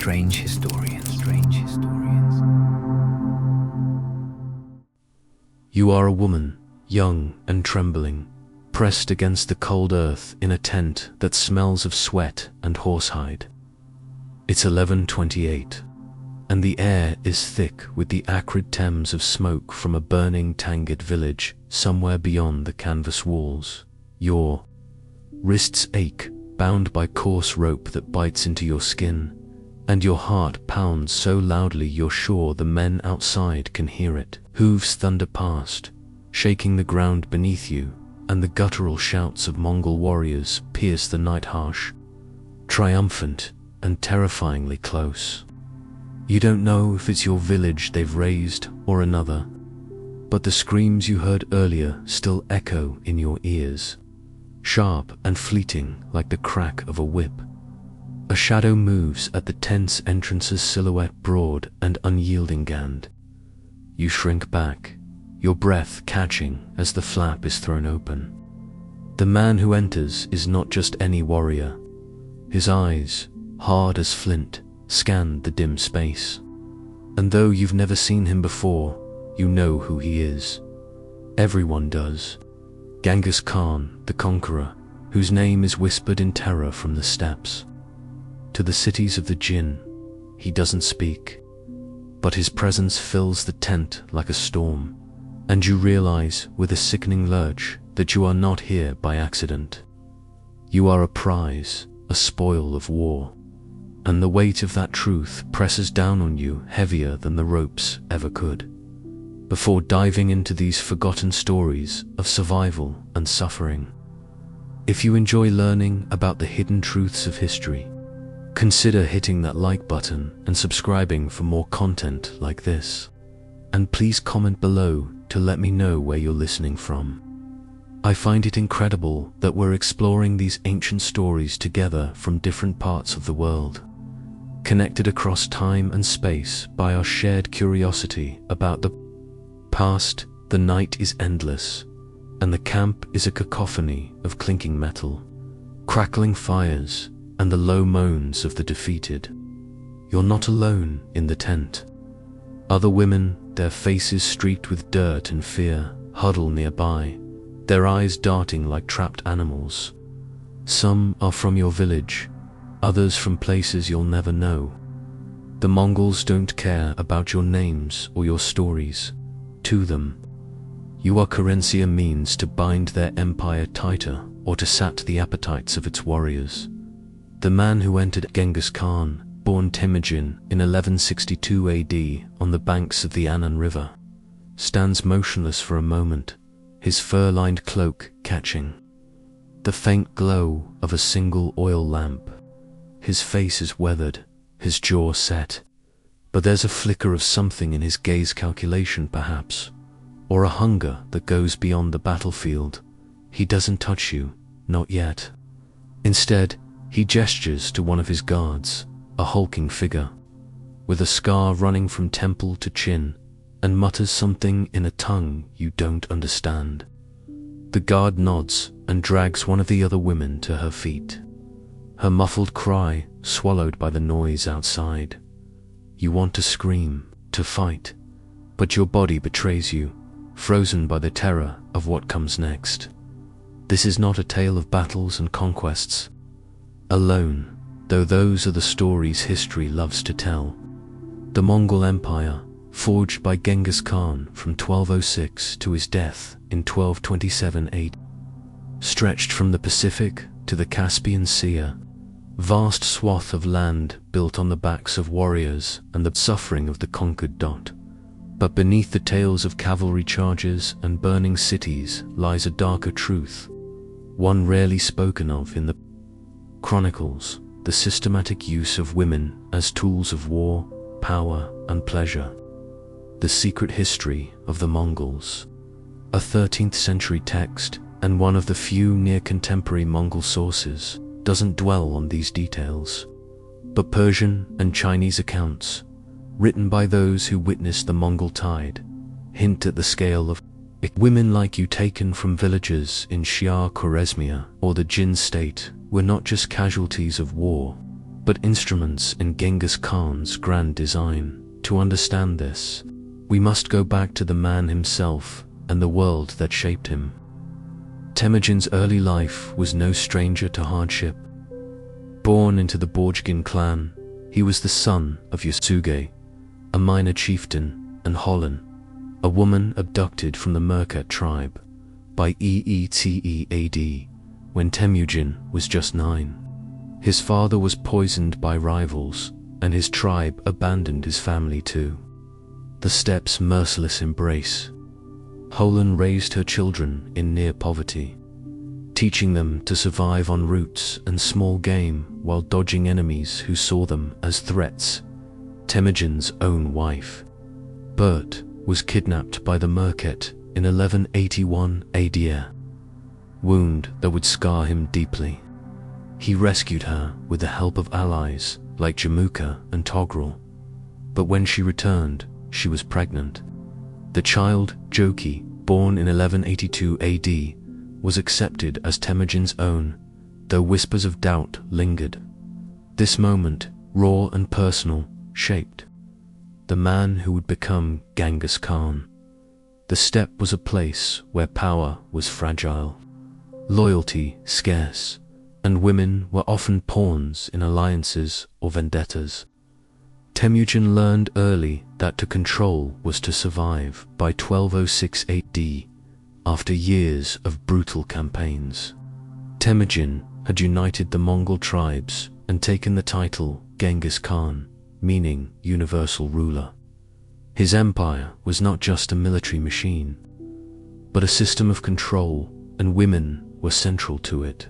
strange historians. Strange historians. You are a woman, young and trembling, pressed against the cold earth in a tent that smells of sweat and horsehide. It's 11:28, and the air is thick with the acrid Thames of smoke from a burning Tangut village somewhere beyond the canvas walls. Your wrists ache, bound by coarse rope that bites into your skin, and your heart pounds so loudly you're sure the men outside can hear it. Hooves thunder past, shaking the ground beneath you, and the guttural shouts of Mongol warriors pierce the night harsh, triumphant and terrifyingly close. You don't know if it's your village they've razed or another, but the screams you heard earlier still echo in your ears, sharp and fleeting like the crack of a whip. A shadow moves at the tent's entrance's silhouette, broad and unyielding, and you shrink back, your breath catching as the flap is thrown open. The man who enters is not just any warrior. His eyes, hard as flint, scan the dim space. And though you've never seen him before, you know who he is. Everyone does. Genghis Khan, the conqueror, whose name is whispered in terror from the steppes. To the cities of the Jinn, he doesn't speak, but his presence fills the tent like a storm, and you realize with a sickening lurch that you are not here by accident. You are a prize, a spoil of war, and the weight of that truth presses down on you heavier than the ropes ever could. Before diving into these forgotten stories of survival and suffering, if you enjoy learning about the hidden truths of history, consider hitting that like button and subscribing for more content like this. And please comment below to let me know where you're listening from. I find it incredible that we're exploring these ancient stories together from different parts of the world, connected across time and space by our shared curiosity about the past. The night is endless, and the camp is a cacophony of clinking metal, crackling fires, and the low moans of the defeated. You're not alone in the tent. Other women, their faces streaked with dirt and fear, huddle nearby, their eyes darting like trapped animals. Some are from your village, others from places you'll never know. The Mongols don't care about your names or your stories. To them, you are currency, a means to bind their empire tighter or to sat the appetites of its warriors. The man who entered, Genghis Khan, born Temujin in 1162 AD on the banks of the Anan River, stands motionless for a moment, his fur-lined cloak catching the faint glow of a single oil lamp. His face is weathered, his jaw set, but there's a flicker of something in his gaze, calculation perhaps, or a hunger that goes beyond the battlefield. He doesn't touch you, not yet. Instead, he gestures to one of his guards, a hulking figure, with a scar running from temple to chin, and mutters something in a tongue you don't understand. The guard nods and drags one of the other women to her feet, her muffled cry swallowed by the noise outside. You want to scream, to fight, but your body betrays you, frozen by the terror of what comes next. This is not a tale of battles and conquests alone, though those are the stories history loves to tell. The Mongol Empire, forged by Genghis Khan from 1206 to his death in 1227 AD, stretched from the Pacific to the Caspian Sea, a vast swath of land built on the backs of warriors and the suffering of the conquered. But beneath the tales of cavalry charges and burning cities lies a darker truth, one rarely spoken of in the chronicles: the systematic use of women as tools of war, power, and pleasure. The Secret History of the Mongols, a 13th century text and one of the few near-contemporary Mongol sources, doesn't dwell on these details, but Persian and Chinese accounts, written by those who witnessed the Mongol tide, hint at the scale of it. Women like you taken from villages in Shia Khwarezmia or the Jin state were not just casualties of war, but instruments in Genghis Khan's grand design. To understand this, we must go back to the man himself and the world that shaped him. Temujin's early life was no stranger to hardship. Born into the Borjgin clan, he was the son of Yasuge, a minor chieftain, and Holon, a woman abducted from the Merkat tribe by Eetead when Temujin was just 9. His father was poisoned by rivals, and his tribe abandoned his family too. The steppes' merciless embrace. Holon raised her children in near poverty, teaching them to survive on roots and small game while dodging enemies who saw them as threats. Temujin's own wife, Bert, was kidnapped by the Merkat in 1181 AD, wound that would scar him deeply. He rescued her with the help of allies like Jamuka and Togrul, but when she returned, she was pregnant. The child, Joki, born in 1182 AD, was accepted as Temujin's own, though whispers of doubt lingered. This moment, raw and personal, shaped the man who would become Genghis Khan. The steppe was a place where power was fragile, loyalty scarce, and women were often pawns in alliances or vendettas. Temujin learned early that to control was to survive. By 1206 AD, after years of brutal campaigns, Temujin had united the Mongol tribes and taken the title Genghis Khan, meaning universal ruler. His empire was not just a military machine, but a system of control, and women were central to it.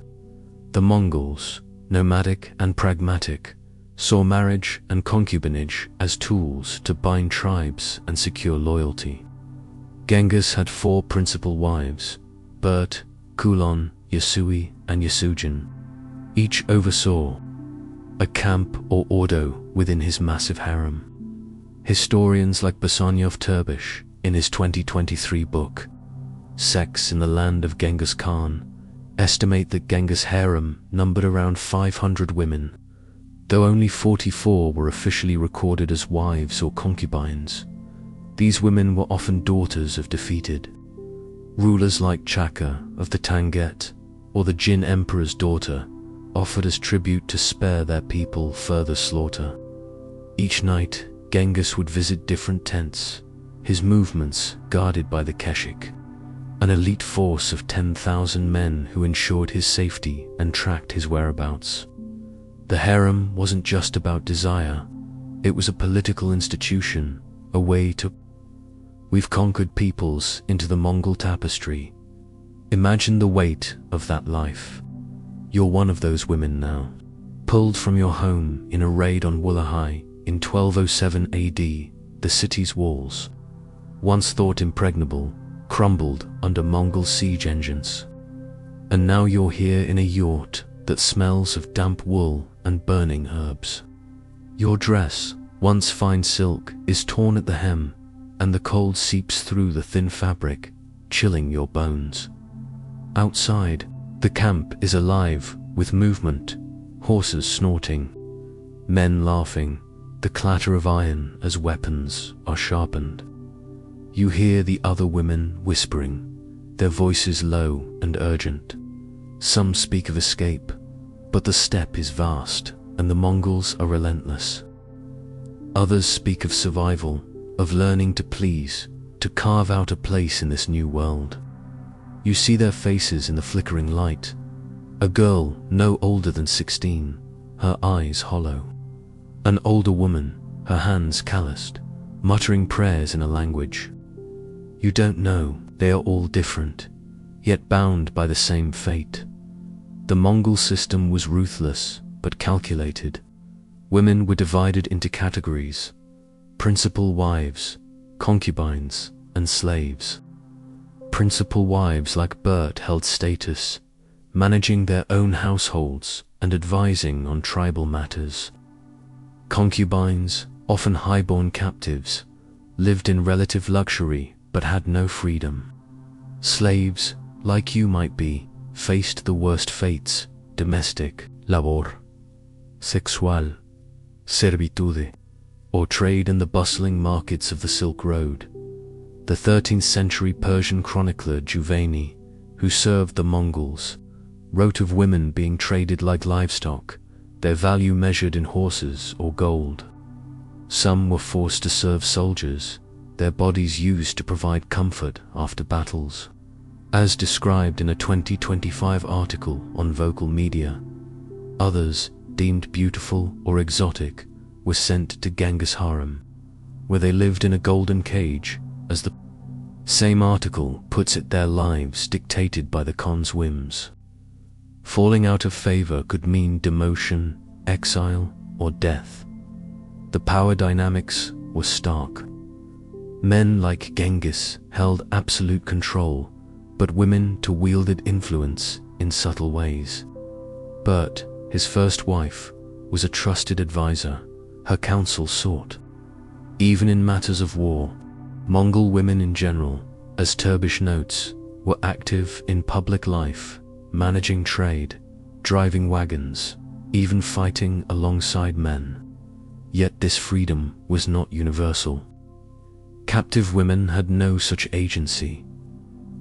The Mongols, nomadic and pragmatic, saw marriage and concubinage as tools to bind tribes and secure loyalty. Genghis had 4 principal wives: Bert, Kulon, Yasui, and Yasujin. Each oversaw a camp or ordo within his massive harem. Historians like Basanyov Turbish, in his 2023 book, Sex in the Land of Genghis Khan, estimate that Genghis' harem numbered around 500 women, though only 44 were officially recorded as wives or concubines. These women were often daughters of defeated rulers like Chaka of the Tanget, or the Jin Emperor's daughter, offered as tribute to spare their people further slaughter. Each night, Genghis would visit different tents, his movements guarded by the Keshik, an elite force of 10,000 men who ensured his safety and tracked his whereabouts. The harem wasn't just about desire, it was a political institution, a way to weave conquered peoples into the Mongol tapestry. Imagine the weight of that life. You're one of those women now, pulled from your home in a raid on Wulahai in 1207 AD. The city's walls, once thought impregnable, crumbled under Mongol siege engines. And now you're here in a yurt that smells of damp wool and burning herbs. Your dress, once fine silk, is torn at the hem, and the cold seeps through the thin fabric, chilling your bones. Outside, the camp is alive with movement, horses snorting, men laughing, the clatter of iron as weapons are sharpened. You hear the other women whispering, their voices low and urgent. Some speak of escape, but the steppe is vast and the Mongols are relentless. Others speak of survival, of learning to please, to carve out a place in this new world. You see their faces in the flickering light. A girl no older than 16, her eyes hollow. An older woman, her hands calloused, muttering prayers in a language you don't know. They are all different, yet bound by the same fate. The Mongol system was ruthless but calculated. Women were divided into categories: principal wives, concubines, and slaves. Principal wives like Bert held status, managing their own households and advising on tribal matters. Concubines, often highborn captives, lived in relative luxury but had no freedom. Slaves, like you might be, faced the worst fates: domestic labor. sexual, servitude, or trade in the bustling markets of the Silk Road. The 13th century Persian chronicler Juvayni, who served the Mongols, wrote of women being traded like livestock, their value measured in horses or gold. Some were forced to serve soldiers, their bodies used to provide comfort after battles. As described in a 2025 article on Vocal Media, others, deemed beautiful or exotic, were sent to Genghis harem, where they lived in a golden cage, as the same article puts it, their lives dictated by the Khan's whims. Falling out of favor could mean demotion, exile, or death. The power dynamics were stark. Men like Genghis held absolute control, but women to wielded influence in subtle ways. Bert, his first wife, was a trusted advisor, her counsel sought. Even in matters of war, Mongol women in general, as Turbish notes, were active in public life, managing trade, driving wagons, even fighting alongside men. Yet this freedom was not universal. Captive women had no such agency.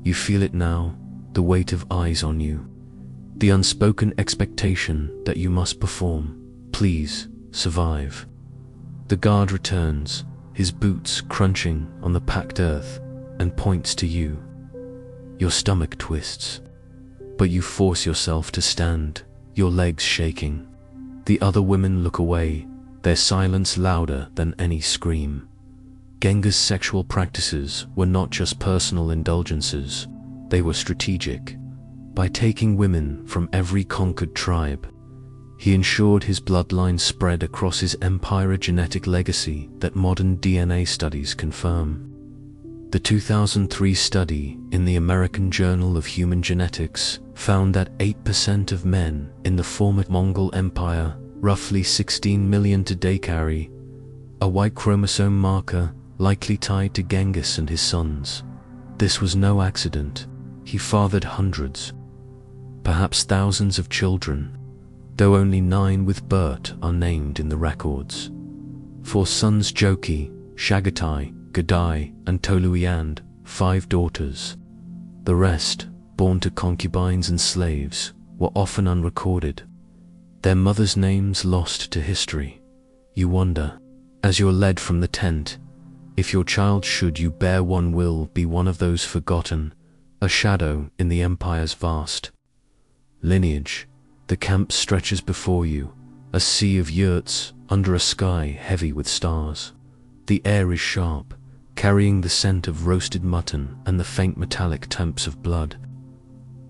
You feel it now, the weight of eyes on you, the unspoken expectation that you must perform, please, survive. The guard returns, his boots crunching on the packed earth, and points to you. Your stomach twists, but you force yourself to stand, your legs shaking. The other women look away, their silence louder than any scream. Genghis' sexual practices were not just personal indulgences, they were strategic. By taking women from every conquered tribe, he ensured his bloodline spread across his empire, a genetic legacy that modern DNA studies confirm. The 2003 study in the American Journal of Human Genetics found that 8% of men in the former Mongol Empire, roughly 16 million today, carry a Y chromosome marker likely tied to Genghis and his sons. This was no accident. He fathered hundreds, perhaps thousands of children, though only 9 with Bert are named in the records. 4 sons Joki, Shagatai, Gadai, and Tolui, and 5 daughters. The rest, born to concubines and slaves, were often unrecorded, their mothers' names lost to history. You wonder, as you're led from the tent, if your child, should you bear one, will be one of those forgotten, a shadow in the empire's vast lineage. The camp stretches before you, a sea of yurts under a sky heavy with stars. The air is sharp, carrying the scent of roasted mutton and the faint metallic temps of blood.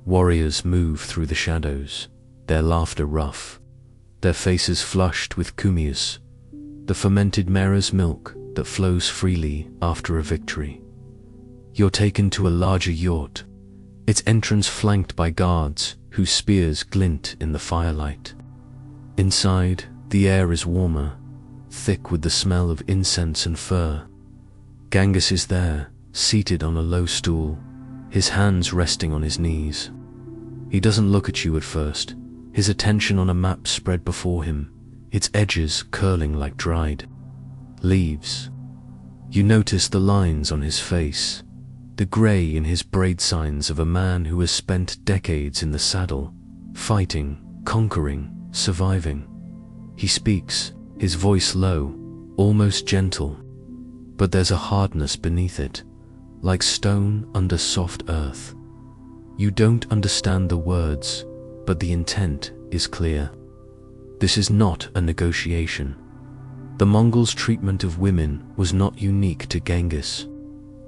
Warriors move through the shadows, their laughter rough, their faces flushed with kumias, the fermented mare's milk that flows freely after a victory. You're taken to a larger yurt, its entrance flanked by guards whose spears glint in the firelight. Inside, the air is warmer, thick with the smell of incense and fir. Genghis is there, seated on a low stool, his hands resting on his knees. He doesn't look at you at first, his attention on a map spread before him, its edges curling like dried leaves. You notice the lines on his face, the grey in his braid, signs of a man who has spent decades in the saddle, fighting, conquering, surviving. He speaks, his voice low, almost gentle, but there's a hardness beneath it, like stone under soft earth. You don't understand the words, but the intent is clear. This is not a negotiation. The Mongols' treatment of women was not unique to Genghis.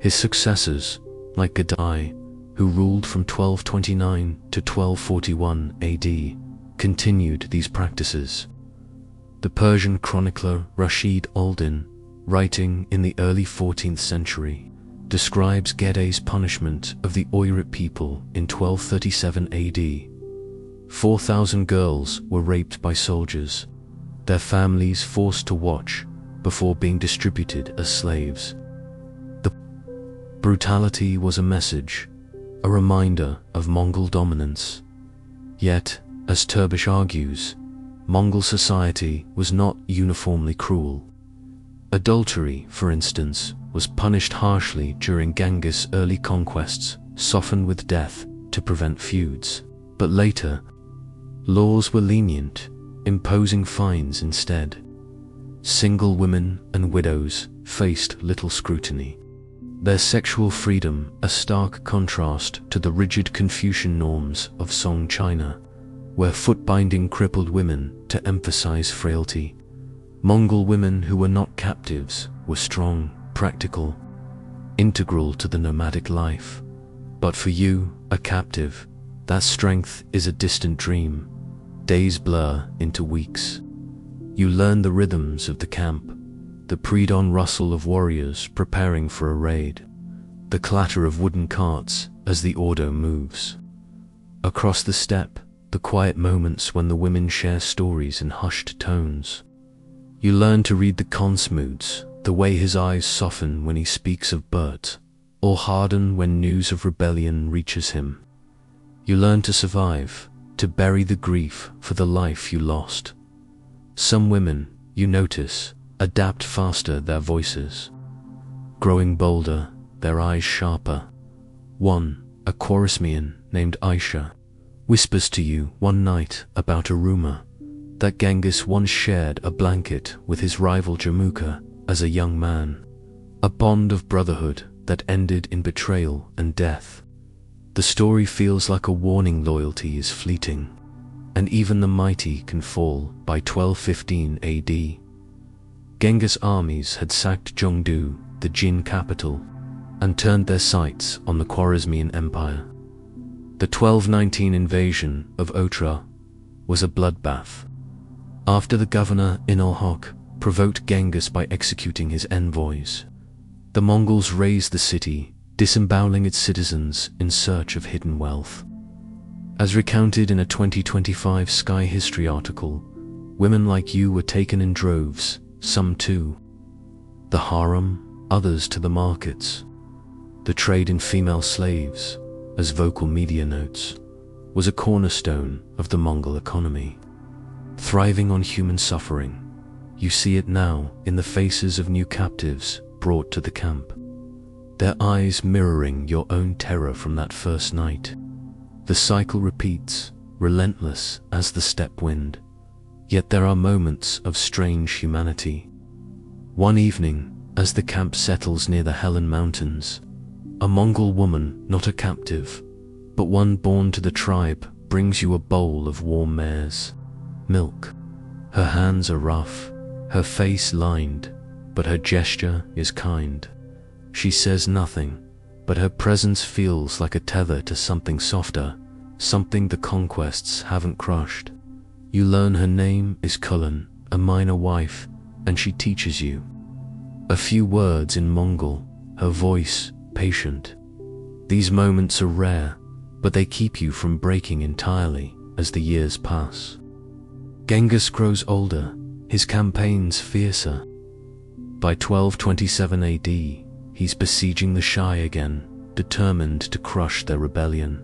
His successors, like Gadai, who ruled from 1229 to 1241 AD, continued these practices. The Persian chronicler Rashid al-Din, writing in the early 14th century, describes Gedai's punishment of the Oirat people in 1237 AD. 4,000 girls were raped by soldiers, their families forced to watch before being distributed as slaves. The brutality was a message, a reminder of Mongol dominance. Yet, as Turbish argues, Mongol society was not uniformly cruel. Adultery, for instance, was punished harshly during Genghis' early conquests, softened with death to prevent feuds. But later, laws were lenient, imposing fines instead. Single women and widows faced little scrutiny. Their sexual freedom a stark contrast to the rigid Confucian norms of Song China, where foot-binding crippled women to emphasize frailty. Mongol women who were not captives were strong, practical, integral to the nomadic life. But for you, a captive, that strength is a distant dream. Days blur into weeks. You learn the rhythms of the camp, the pre-dawn rustle of warriors preparing for a raid, the clatter of wooden carts as the order moves. Across the steppe, the quiet moments when the women share stories in hushed tones. You learn to read the Khan's moods, the way his eyes soften when he speaks of Bert, or harden when news of rebellion reaches him. You learn to survive, to bury the grief for the life you lost. Some women, you notice, adapt faster their voices, growing bolder, their eyes sharper. One, a Khwarezmian named Aisha, whispers to you one night about a rumor that Genghis once shared a blanket with his rival Jamukha as a young man, a bond of brotherhood that ended in betrayal and death. The story feels like a warning loyalty is fleeting, and even the mighty can fall. By 1215 AD, Genghis' armies had sacked Chengdu, the Jin capital, and turned their sights on the Khwarezmian Empire. The 1219 invasion of Otra was a bloodbath. After the governor Inal-Haq provoked Genghis by executing his envoys, the Mongols razed the city, disemboweling its citizens in search of hidden wealth. As recounted in a 2025 Sky History article, women like you were taken in droves, some to the harem, others to the markets. The trade in female slaves, as vocal media notes, was a cornerstone of the Mongol economy. Thriving on human suffering, you see it now in the faces of new captives brought to the camp, their eyes mirroring your own terror from that first night. The cycle repeats, relentless as the steppe wind, yet there are moments of strange humanity. One evening, as the camp settles near the Helen Mountains, a Mongol woman, not a captive, but one born to the tribe, brings you a bowl of warm mare's milk. Her hands are rough, her face lined, but her gesture is kind. She says nothing, but her presence feels like a tether to something softer, something the conquests haven't crushed. You learn her name is Cullen, a minor wife, and she teaches you a few words in Mongol, her voice patient. These moments are rare, but they keep you from breaking entirely as the years pass. Genghis grows older, his campaigns fiercer. By 1227 AD, he's besieging the Shai again, determined to crush their rebellion.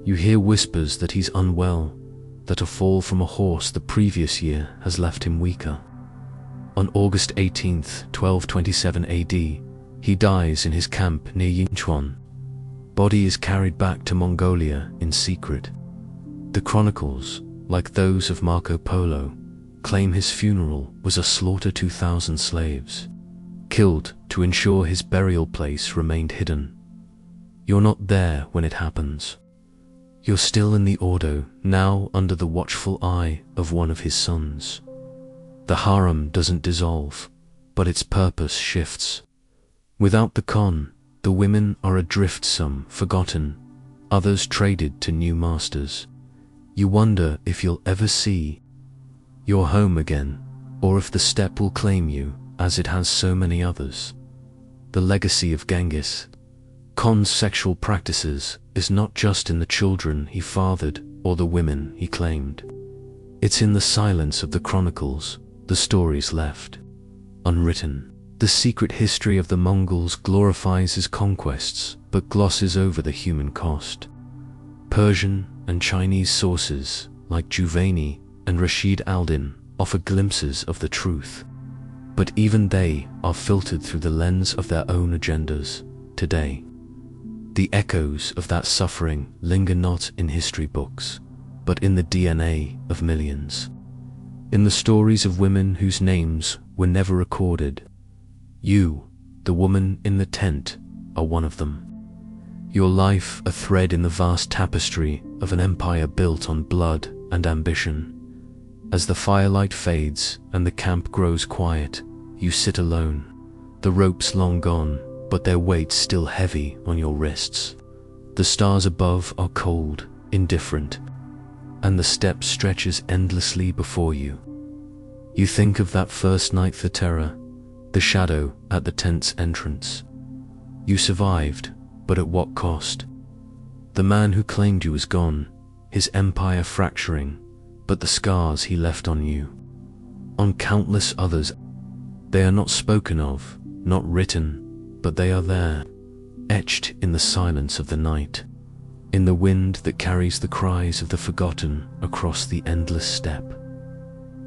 You hear whispers that he's unwell, that a fall from a horse the previous year has left him weaker. On August 18, 1227 AD, he dies in his camp near Yinchuan. Body is carried back to Mongolia in secret. The chronicles, like those of Marco Polo, claim his funeral was a slaughter. 2,000 slaves killed to ensure his burial place remained hidden. You're not there when it happens. You're still in the Ordo, now under the watchful eye of one of his sons. The harem doesn't dissolve, but its purpose shifts. Without the Khan, the women are adrift, some forgotten, others traded to new masters. You wonder if you'll ever see your home again, or if the steppe will claim you, as it has so many others. The legacy of Genghis Khan's sexual practices is not just in the children he fathered or the women he claimed. It's in the silence of the chronicles, the stories left unwritten. The secret history of the Mongols glorifies his conquests, but glosses over the human cost. Persian and Chinese sources, like Juvayni and Rashid al-Din offer glimpses of the truth, but even they are filtered through the lens of their own agendas. Today, the echoes of that suffering linger not in history books, but in the DNA of millions, in the stories of women whose names were never recorded. You, the woman in the tent, are one of them. Your life a thread in the vast tapestry of an empire built on blood and ambition. As the firelight fades and the camp grows quiet, you sit alone, the ropes long gone, but their weight still heavy on your wrists. The stars above are cold, indifferent, and the steppe stretches endlessly before you. You think of that first night, the terror, the shadow at the tent's entrance. You survived, but at what cost? The man who claimed you was gone, his empire fracturing, but the scars he left on you, on countless others. They are not spoken of, not written, but they are there, etched in the silence of the night, in the wind that carries the cries of the forgotten across the endless steppe.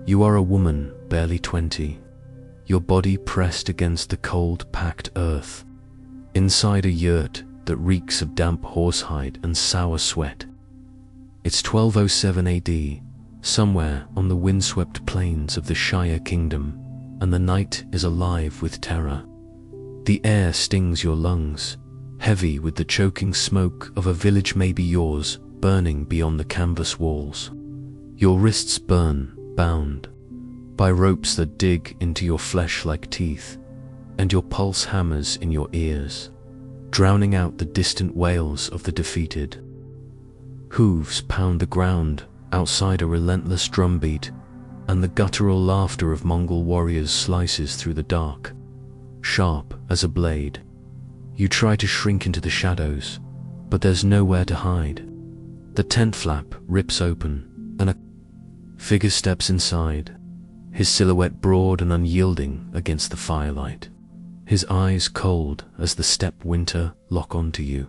You are a woman, barely 20, your body pressed against the cold, packed earth, inside a yurt that reeks of damp horsehide and sour sweat. It's 1207 AD, somewhere on the windswept plains of the Shire Kingdom, and the night is alive with terror. The air stings your lungs, heavy with the choking smoke of a village, maybe yours, burning beyond the canvas walls. Your wrists burn, bound by ropes that dig into your flesh like teeth, and your pulse hammers in your ears, drowning out the distant wails of the defeated. Hooves pound the ground outside a relentless drumbeat, and the guttural laughter of Mongol warriors slices through the dark, sharp as a blade. You try to shrink into the shadows, but there's nowhere to hide. The tent flap rips open, and a figure steps inside, his silhouette broad and unyielding against the firelight, his eyes cold as the steppe winter lock onto you.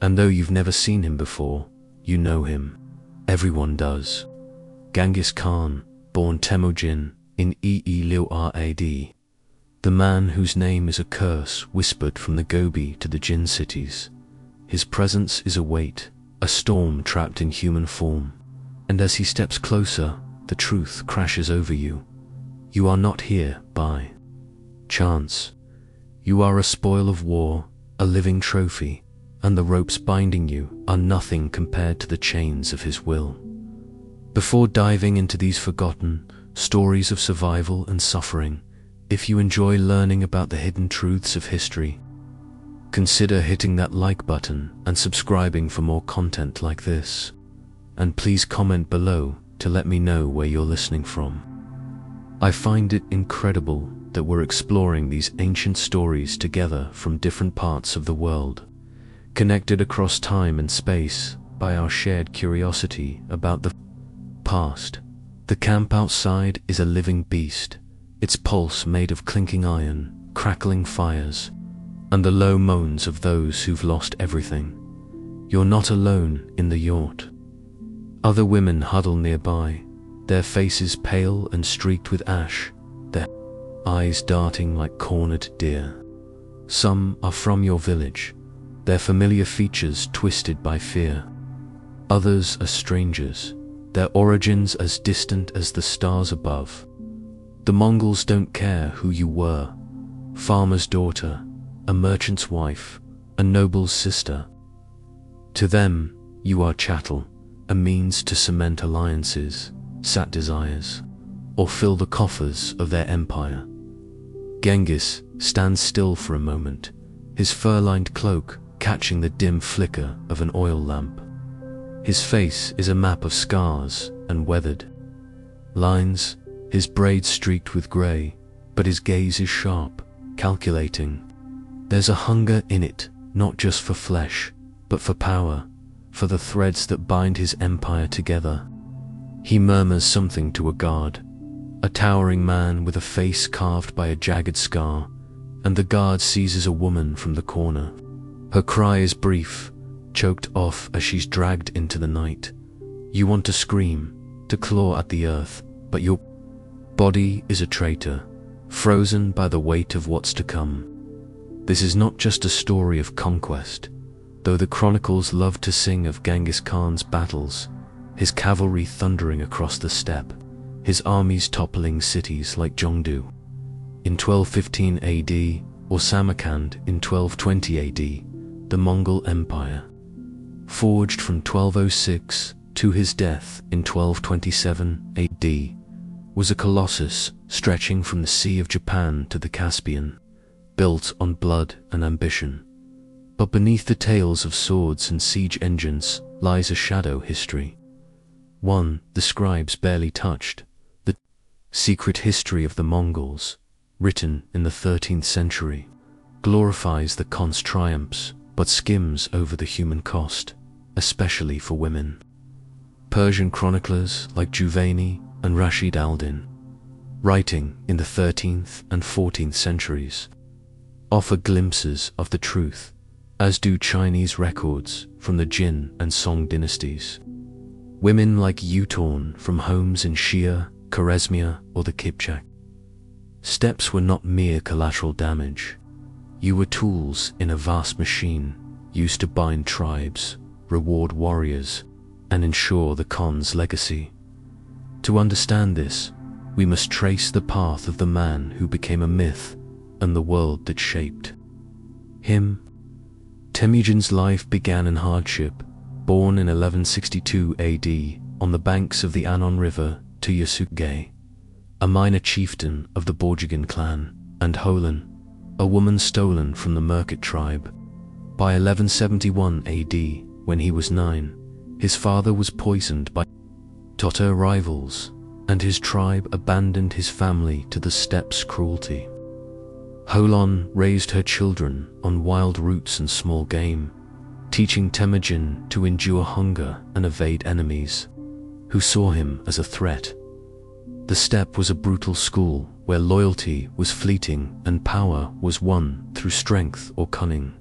And though you've never seen him before, you know him. Everyone does. Genghis Khan, born Temujin in EE-AD, the man whose name is a curse whispered from the Gobi to the Jin cities. His presence is a weight, a storm trapped in human form, and as he steps closer, the truth crashes over you. You are not here by chance. You are a spoil of war, a living trophy, and the ropes binding you are nothing compared to the chains of his will. Before diving into these forgotten stories of survival and suffering, if you enjoy learning about the hidden truths of history, consider hitting that like button and subscribing for more content like this. And please comment below to let me know where you're listening from. I find it incredible that we're exploring these ancient stories together from different parts of the world, connected across time and space by our shared curiosity about the past. The camp outside is a living beast, its pulse made of clinking iron, crackling fires, and the low moans of those who've lost everything. You're not alone in the yurt. Other women huddle nearby, their faces pale and streaked with ash, their eyes darting like cornered deer. Some are from your village, their familiar features twisted by fear. Others are strangers, their origins as distant as the stars above. The Mongols don't care who you were, farmer's daughter, a merchant's wife, a noble's sister. To them, you are chattel, a means to cement alliances, sat desires, or fill the coffers of their empire. Genghis stands still for a moment, his fur-lined cloak catching the dim flicker of an oil lamp. His face is a map of scars and weathered lines, his braids streaked with grey, but his gaze is sharp, calculating. There's a hunger in it, not just for flesh, but for power, for the threads that bind his empire together. He murmurs something to a guard, a towering man with a face carved by a jagged scar, and the guard seizes a woman from the corner. Her cry is brief, choked off as she's dragged into the night. You want to scream, to claw at the earth, but your body is a traitor, frozen by the weight of what's to come. This is not just a story of conquest, though the chronicles love to sing of Genghis Khan's battles, his cavalry thundering across the steppe, his armies toppling cities like Chengdu in 1215 AD or Samarkand in 1220 AD. The Mongol Empire, forged from 1206 to his death in 1227 AD, was a colossus stretching from the Sea of Japan to the Caspian, built on blood and ambition. But beneath the tales of swords and siege engines lies a shadow history, one the scribes barely touched, the secret history of the Mongols, written in the 13th century, glorifies the Khan's triumphs but skims over the human cost, especially for women. Persian chroniclers like Juvayni and Rashid al-Din, writing in the 13th and 14th centuries, offer glimpses of the truth, as do Chinese records from the Jin and Song dynasties. Women like Yutorn from homes in Shia, Khwarezmia, or the Kipchak. Steps were not mere collateral damage. You were tools in a vast machine used to bind tribes, reward warriors, and ensure the Khan's legacy. To understand this, we must trace the path of the man who became a myth and the world that shaped him. Temujin's life began in hardship. Born in 1162 AD on the banks of the Anon River to Yasuge, a minor chieftain of the Borjigin clan, and Holan, a woman stolen from the Merkit tribe. By 1171 AD, when he was 9, his father was poisoned by Tatar rivals, and his tribe abandoned his family to the steppe's cruelty. Holan raised her children on wild roots and small game, teaching Temujin to endure hunger and evade enemies who saw him as a threat. The steppe was a brutal school where loyalty was fleeting and power was won through strength or cunning.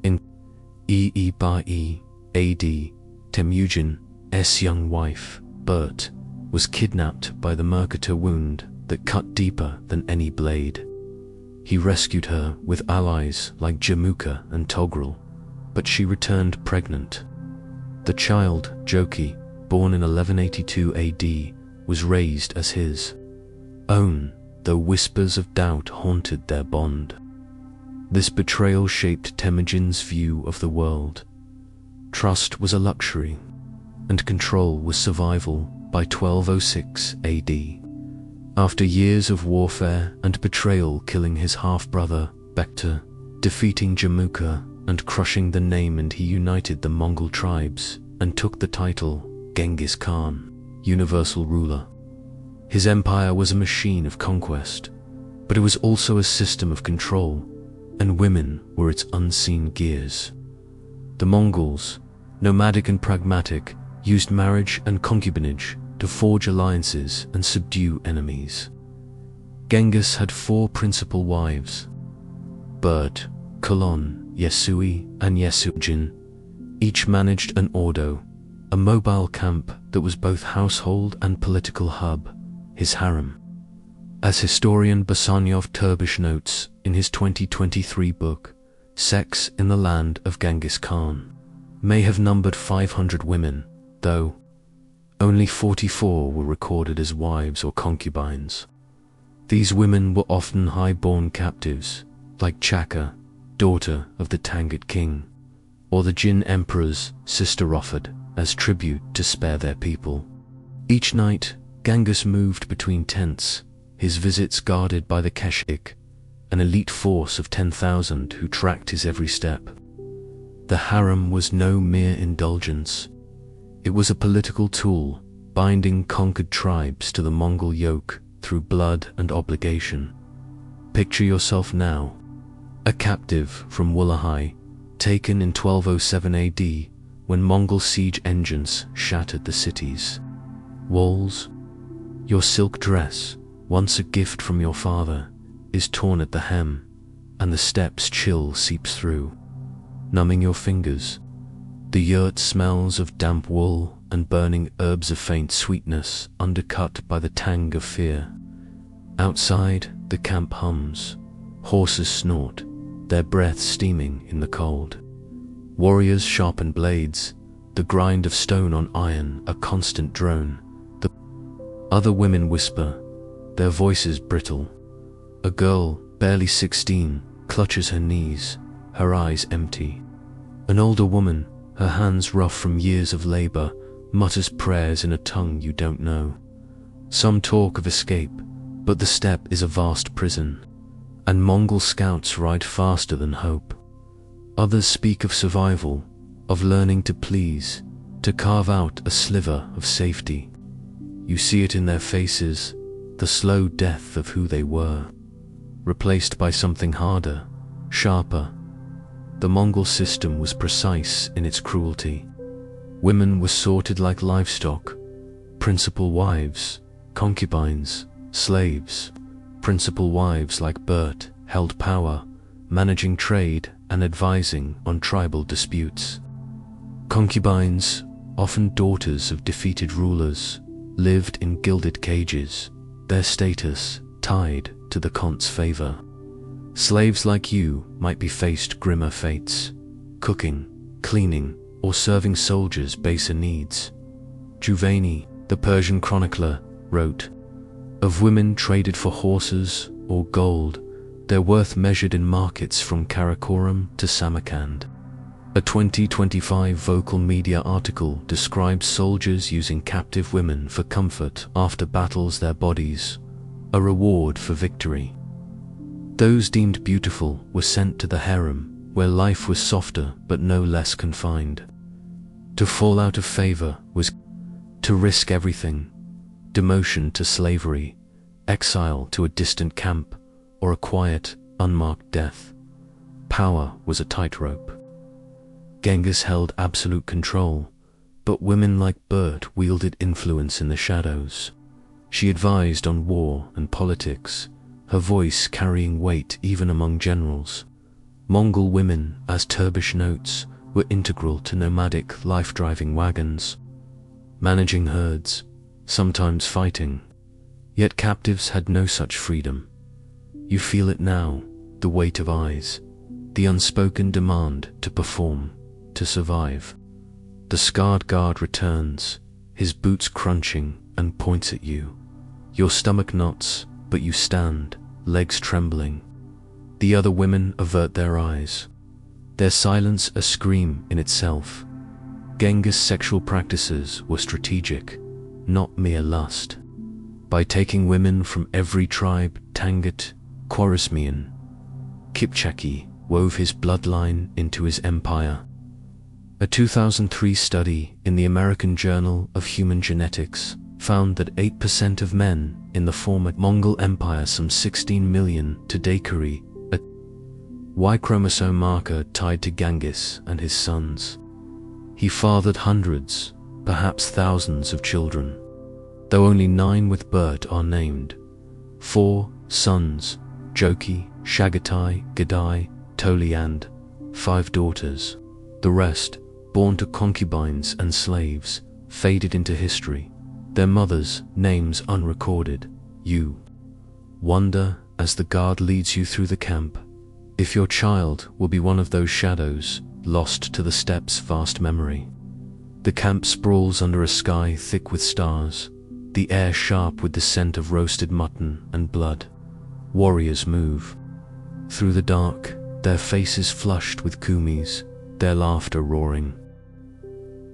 In Eebae AD, Temujin's young wife, Bert, was kidnapped by the Mercator wound that cut deeper than any blade. He rescued her with allies like Jamuka and Togrul, but she returned pregnant. The child, Joki, born in 1182 AD, was raised as his own, though whispers of doubt haunted their bond. This betrayal shaped Temujin's view of the world. Trust was a luxury, and control was survival by 1206 AD. After years of warfare and betrayal, killing his half-brother, Bekta, defeating Jamuka, and crushing the name, and he united the Mongol tribes and took the title Genghis Khan, universal ruler. His empire was a machine of conquest, but it was also a system of control, and women were its unseen gears. The Mongols, nomadic and pragmatic, used marriage and concubinage to forge alliances and subdue enemies. Genghis had 4 principal wives: Bert, Kulon, Yesui, and Yesujin. Each managed an ordo, a mobile camp that was both household and political hub, his harem. As historian Basanyov Turbish notes in his 2023 book, Sex in the Land of Genghis Khan may have numbered 500 women, though only 44 were recorded as wives or concubines. These women were often high-born captives, like Chaka, daughter of the Tangut king, or the Jin emperor's sister, offered as tribute to spare their people. Each night, Genghis moved between tents, his visits guarded by the Keshik, an elite force of 10,000 who tracked his every step. The harem was no mere indulgence. It was a political tool, binding conquered tribes to the Mongol yoke through blood and obligation. Picture yourself now, a captive from Wulahai, taken in 1207 AD when Mongol siege engines shattered the city's walls. Your silk dress, once a gift from your father, is torn at the hem, and the steppe's chill seeps through, numbing your fingers. The yurt smells of damp wool and burning herbs of faint sweetness undercut by the tang of fear. Outside, the camp hums. Horses snort, their breath steaming in the cold. Warriors sharpen blades, the grind of stone on iron a constant drone. The other women whisper, their voices brittle. A girl, barely 16, clutches her knees, her eyes empty. An older woman, her hands rough from years of labor, mutters prayers in a tongue you don't know. Some talk of escape, but the steppe is a vast prison, and Mongol scouts ride faster than hope. Others speak of survival, of learning to please, to carve out a sliver of safety. You see it in their faces, the slow death of who they were, replaced by something harder, sharper. The Mongol system was precise in its cruelty. Women were sorted like livestock, principal wives, concubines, slaves. Principal wives like Bert held power, managing trade and advising on tribal disputes. Concubines, often daughters of defeated rulers, lived in gilded cages, their status tied to the Khan's favor. Slaves like you might be faced grimmer fates, cooking, cleaning, or serving soldiers' baser needs. Juvayni, the Persian chronicler, wrote, "Of women traded for horses or gold, their worth measured in markets from Karakoram to Samarkand." A 2025 Vocal Media article describes soldiers using captive women for comfort after battles, their bodies, a reward for victory. Those deemed beautiful were sent to the harem, where life was softer but no less confined. To fall out of favor was to risk everything: demotion to slavery, exile to a distant camp, or a quiet, unmarked death. Power was a tightrope. Genghis held absolute control, but women like Bert wielded influence in the shadows. She advised on war and politics, her voice carrying weight even among generals. Mongol women, as Turbish notes, were integral to nomadic life-driving wagons, managing herds, sometimes fighting. Yet captives had no such freedom. You feel it now, the weight of eyes, the unspoken demand to perform, to survive. The scarred guard returns, his boots crunching, and points at you. Your stomach knots, but you stand, legs trembling. The other women avert their eyes, their silence a scream in itself. Genghis' sexual practices were strategic, not mere lust. By taking women from every tribe, Tangut, Khwarezmian, Kipchaki wove his bloodline into his empire. A 2003 study in the American Journal of Human Genetics found that 8% of men in the former Mongol Empire, some 16 million today, carry a Y chromosome marker tied to Genghis and his sons. He fathered hundreds, perhaps thousands of children, though only 9 with Bert are named. 4 sons, Joki, Shagatai, Gadai, Toli, and 5 daughters. The rest, born to concubines and slaves, faded into history, their mothers' names unrecorded. You wonder, as the guard leads you through the camp, if your child will be one of those shadows lost to the steppe's vast memory. The camp sprawls under a sky thick with stars, the air sharp with the scent of roasted mutton and blood. Warriors move through the dark, their faces flushed with kumis, their laughter roaring.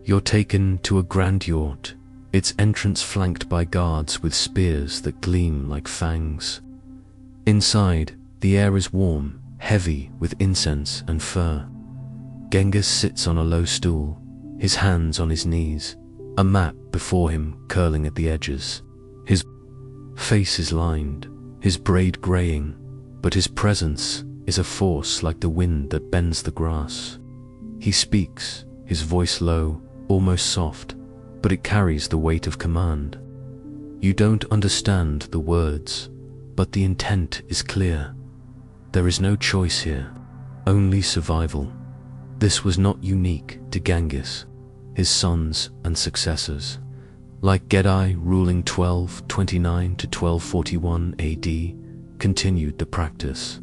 You're taken to a grand yurt, its entrance flanked by guards with spears that gleam like fangs. Inside, the air is warm, heavy with incense and fur. Genghis sits on a low stool, his hands on his knees, a map before him curling at the edges. His face is lined, his braid graying, but his presence is a force like the wind that bends the grass. He speaks, his voice low, almost soft, but it carries the weight of command. You don't understand the words, but the intent is clear. There is no choice here, only survival. This was not unique to Genghis. his sons and successors, like Gedai ruling 1229 to 1241 AD, continued the practice.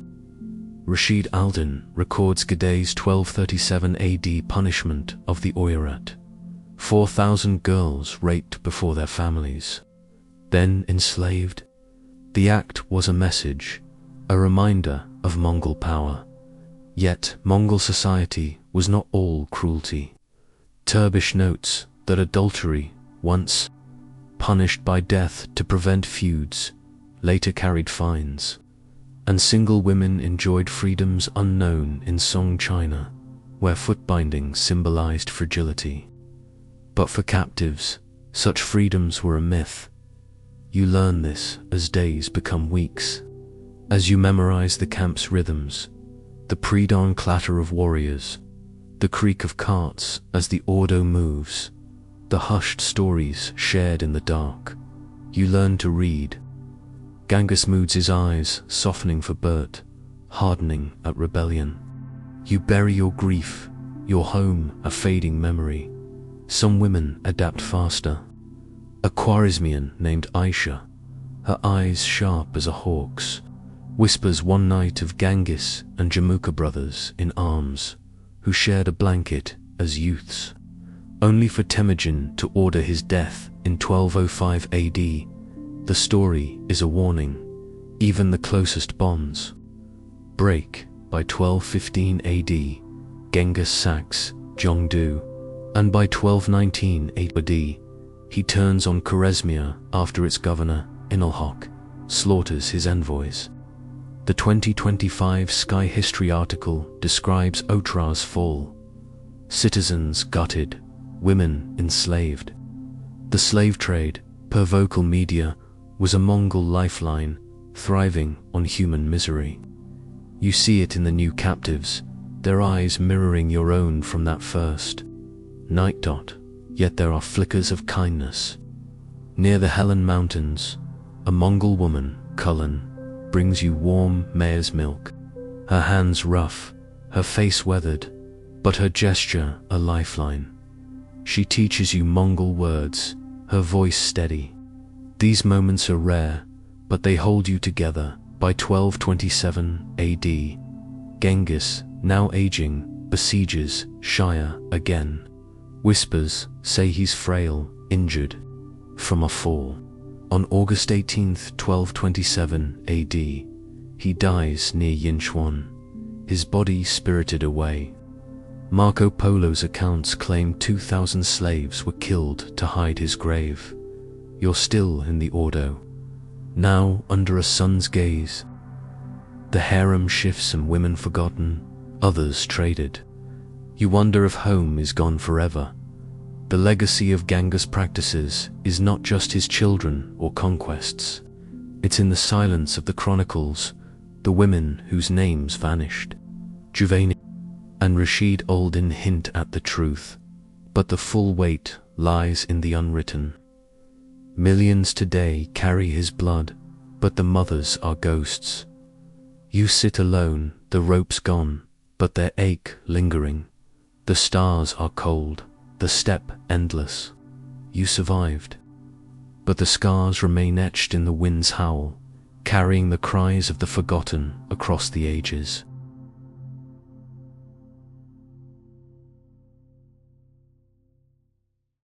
Rashid al-Din records Gedai's 1237 AD punishment of the Oirat, 4,000 girls raped before their families, then enslaved. The act was a message, a reminder of Mongol power. Yet Mongol society was not all cruelty. Turbish notes that adultery, once punished by death to prevent feuds, later carried fines, and single women enjoyed freedoms unknown in Song China, where foot-binding symbolized fragility. But for captives, such freedoms were a myth. You learn this as days become weeks, as you memorize the camp's rhythms, the pre-dawn clatter of warriors, the creak of carts as the ordo moves, the hushed stories shared in the dark. You learn to read. Genghis moods his eyes, softening for Bert, hardening at rebellion. You bury your grief, your home a fading memory. Some women adapt faster. A Khwarezmian named Aisha, her eyes sharp as a hawk's, whispers one night of Genghis and Jamuka brothers in arms, who shared a blanket as youths, only for Temujin to order his death in 1205 AD. The story is a warning. Even the closest bonds break. By 1215 AD, Genghis sacks Zhengdu, and by 1219 AD, he turns on Khwarezmia after its governor, Inalhok, slaughters his envoys. The 2025 Sky History article describes Otra's fall. Citizens gutted, women enslaved. The slave trade, per vocal media, was a Mongol lifeline, thriving on human misery. You see it in the new captives, their eyes mirroring your own from that first night. Yet there are flickers of kindness. Near the Helen Mountains, a Mongol woman, Cullen, brings you warm mare's milk. Her hands rough, her face weathered, but her gesture a lifeline. She teaches you Mongol words, her voice steady. These moments are rare, but they hold you together. By 1227 AD, Genghis, now aging, besieges Shire again. Whispers say he's frail, injured from a fall. On August 18, 1227 AD, he dies near Yinchuan, his body spirited away. Marco Polo's accounts claim 2,000 slaves were killed to hide his grave. You're still in the Ordo, now under a sun's gaze. The harem shifts and women forgotten, others traded. You wonder if home is gone forever. The legacy of Genghis' practices is not just his children or conquests. It's in the silence of the chronicles, the women whose names vanished. Juvayni and Rashid al-Din hint at the truth, but the full weight lies in the unwritten. Millions today carry his blood, but the mothers are ghosts. You sit alone, the ropes gone, but their ache lingering. The stars are cold, the steppe endless. You survived, but the scars remain etched in the wind's howl, carrying the cries of the forgotten across the ages.